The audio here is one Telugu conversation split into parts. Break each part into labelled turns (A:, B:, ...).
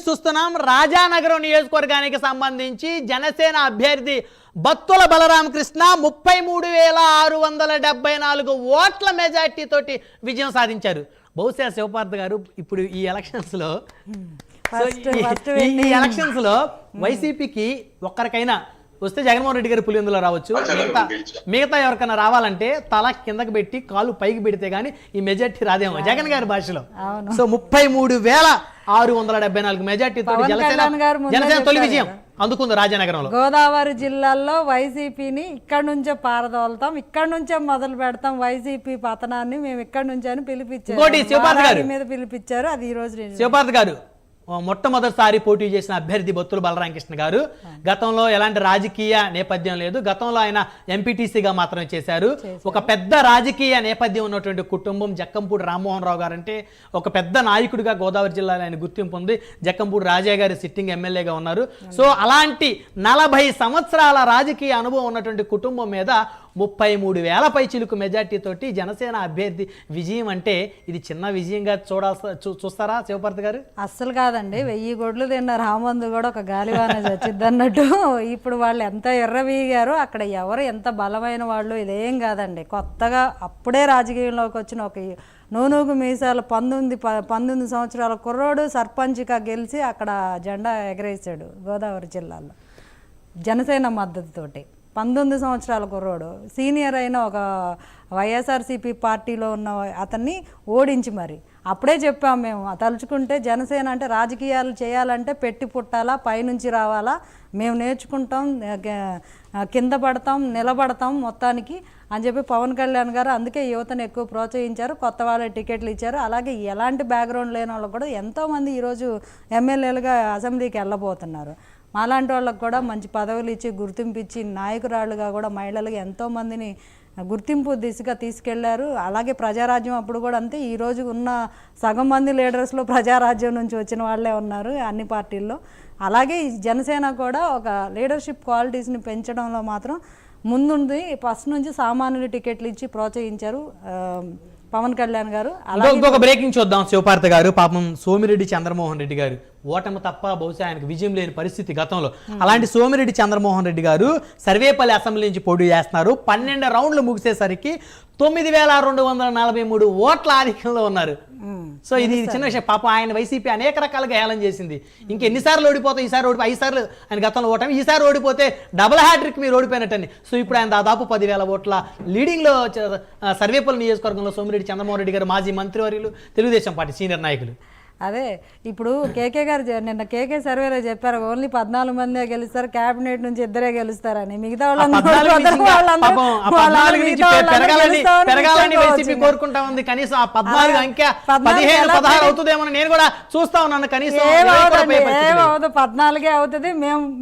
A: చూస్తున్నాం రాజానగరం నియోజకవర్గానికి సంబంధించి జనసేన అభ్యర్థి బత్తుల బలరామకృష్ణ 33,674 ఓట్ల మెజార్టీ తోటి విజయం సాధించారు. బహుశా శివపార్th గారు ఇప్పుడు ఈ ఎలక్షన్స్ లో వైసీపీకి ఒక్కరికైనా వస్తే జగన్మోహన్ రెడ్డి గారు పులివెందులో రావచ్చు, మిగతా ఎవరికైనా రావాలంటే తల కిందకి పెట్టి కాలు పైకి పెడితే గానీ ఈ మెజార్టీ రాదేమో జగన్ గారి భాషలో. సో 33,674 మెజార్టీ తోటి జనసేన తొలి విజయం అందుకుంది రాజానగరంలో.
B: గోదావరి జిల్లాలో వైసీపీని ఇక్కడ నుంచే పారదోలుతాం, ఇక్కడ నుంచే మొదలు పెడతాం, వైసీపీ పతనాన్ని మేము ఇక్కడ నుంచే పిలిపించారు మీద పిలిపించారు. అది ఈ రోజు
A: శివపార్th గారు మొట్టమొదటిసారి పోటీ చేసిన అభ్యర్థి బత్తుల బలరామకృష్ణ గారు. గతంలో ఎలాంటి రాజకీయ నేపథ్యం లేదు, గతంలో ఆయన ఎంపీటీసీగా మాత్రమే చేశారు. ఒక పెద్ద రాజకీయ నేపథ్యం ఉన్నటువంటి కుటుంబం జక్కంపూడి రామ్మోహన్ రావు గారు అంటే ఒక పెద్ద నాయకుడిగా గోదావరి జిల్లాలో ఆయన గుర్తింపు ఉంది. జక్కంపూడి రాజా గారు సిట్టింగ్ ఎమ్మెల్యేగా ఉన్నారు. సో అలాంటి 40 సంవత్సరాల రాజకీయ అనుభవం ఉన్నటువంటి కుటుంబం మీద 33,000 పైచిలుకు మెజార్టీ తోటి జనసేన అభ్యర్థి విజయం అంటే ఇది చిన్న విజయంగా చూస్తారా శివపార్th గారు?
B: అస్సలు కాదండి. 1000 గొడ్లు తిన్న రామందు కూడా ఒక గాలివాన చచ్చిద్ది అన్నట్టు ఇప్పుడు వాళ్ళు ఎంత ఎర్రవీగారు, అక్కడ ఎవరు ఎంత బలమైన వాళ్ళు ఇదేం కాదండి. కొత్తగా అప్పుడే రాజకీయంలోకి వచ్చిన ఒక నూనూగు మీసాలు 19 సంవత్సరాల కుర్రోడు సర్పంచ్గా గెలిచి అక్కడ జెండా ఎగరేసాడు గోదావరి జిల్లాలో జనసేన మద్దతుతోటి. 19 సంవత్సరాల కుర్రోడు సీనియర్ అయిన ఒక వైఎస్ఆర్సీపీ పార్టీలో ఉన్న అతన్ని ఓడించి మరి అప్పుడే చెప్పాం మేము తలుచుకుంటే జనసేన అంటే రాజకీయాలు చేయాలంటే పెట్టి పుట్టాలా, పైనుంచి రావాలా, మేము నేర్చుకుంటాం, కింద పడతాం, నిలబడతాం మొత్తానికి అని చెప్పి పవన్ కళ్యాణ్ గారు అందుకే యువతను ఎక్కువ ప్రోత్సహించారు, కొత్త వాళ్ళకి టికెట్లు ఇచ్చారు. అలాగే ఎలాంటి బ్యాక్గ్రౌండ్ లేని వాళ్ళకు కూడా ఎంతోమంది ఈరోజు ఎమ్మెల్యేలుగా అసెంబ్లీకి వెళ్ళబోతున్నారు. మాలాంటి వాళ్ళకు కూడా మంచి పదవులు ఇచ్చి గుర్తింపు ఇచ్చి నాయకురాళ్ళుగా కూడా మహిళలుగా ఎంతోమందిని గుర్తింపు దిశగా తీసుకెళ్లారు. అలాగే ప్రజారాజ్యం అప్పుడు కూడా అంతే. ఈరోజు ఉన్న సగం మంది లీడర్స్లో ప్రజారాజ్యం నుంచి వచ్చిన వాళ్ళే ఉన్నారు అన్ని పార్టీల్లో. అలాగే జనసేన కూడా ఒక లీడర్షిప్ క్వాలిటీస్ని పెంచడంలో మాత్రం ముందుంది. ఫస్ట్ నుంచి సామాన్యులు టికెట్లు ఇచ్చి ప్రోత్సహించారు పవన్ కళ్యాణ్ గారు.
A: ఇంకొక బ్రేకింగ్ చూద్దాం శివపార్th గారు. పాపం సోమిరెడ్డి చంద్రమోహన్ రెడ్డి గారు ఓటమి తప్ప బహుశా ఆయనకు విజయం లేని పరిస్థితి గతంలో. అలాంటి సోమిరెడ్డి చంద్రమోహన్ రెడ్డి గారు సర్వేపల్లి అసెంబ్లీ నుంచి పోటీ చేస్తున్నారు. 12 రౌండ్లు ముగిసేసరికి 9,243 ఓట్ల ఆధిక్యంలో ఉన్నారు. సో ఇది చిన్న విషయం. పాపం ఆయన వైసీపీ అనేక రకాలుగా హేళన చేసింది. ఇంకెన్నిసార్లు ఓడిపోతే ఈసారి 5 సార్లు ఆయన గతంలో ఓటమి, ఈసారి ఓడిపోతే డబుల్ హ్యాట్రిక్ మీరు ఓడిపోయినట్టని. సో ఇప్పుడు ఆయన దాదాపు 10,000 ఓట్ల లీడింగ్లో సర్వేపల్లి నియోజకవర్గంలో సోమిరెడ్డి చంద్రమోహన్ రెడ్డి గారు మాజీ మంత్రివర్యులు, తెలుగుదేశం పార్టీ సీనియర్ నాయకులు.
B: అదే ఇప్పుడు కేకే గారు నిన్న కేకే సర్వేలో చెప్పారు ఓన్లీ 14 మందే గెలుస్తారు, క్యాబినెట్ నుంచి 2 గెలుస్తారని. మిగతా
A: కోరుకుంటా ఉంది. కనీసం ఆ 14 అంకె 15-16 అవుతుందేమో నేను కూడా చూస్తా ఉన్నాను. కనీసం
B: 14 అవుతుంది.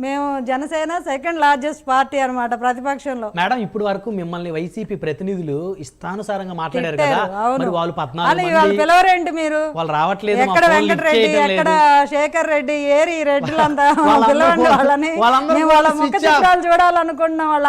B: మేము జనసేన సెకండ్ లార్జెస్ట్ పార్టీ అనమాట ప్రతిపక్షంలో.
A: మేడం ఇప్పుడు వరకు మిమ్మల్ని వైసీపీ ప్రతినిధులు ఇష్టానుసారంగా మాట్లాడారు కదా, మరి వాళ్ళు 14
B: పిలవరేంటి మీరు?
A: వాళ్ళు రావట్లేదు.
B: వెంకటరెడ్డి ఎక్కడ శేఖర్ రెడ్డి ఏరి రెడ్డిలంతా పిలవండి వాళ్ళని. వాళ్ళ ముఖ చిత్రాలు చూడాలనుకుంటున్నాం. వాళ్ళ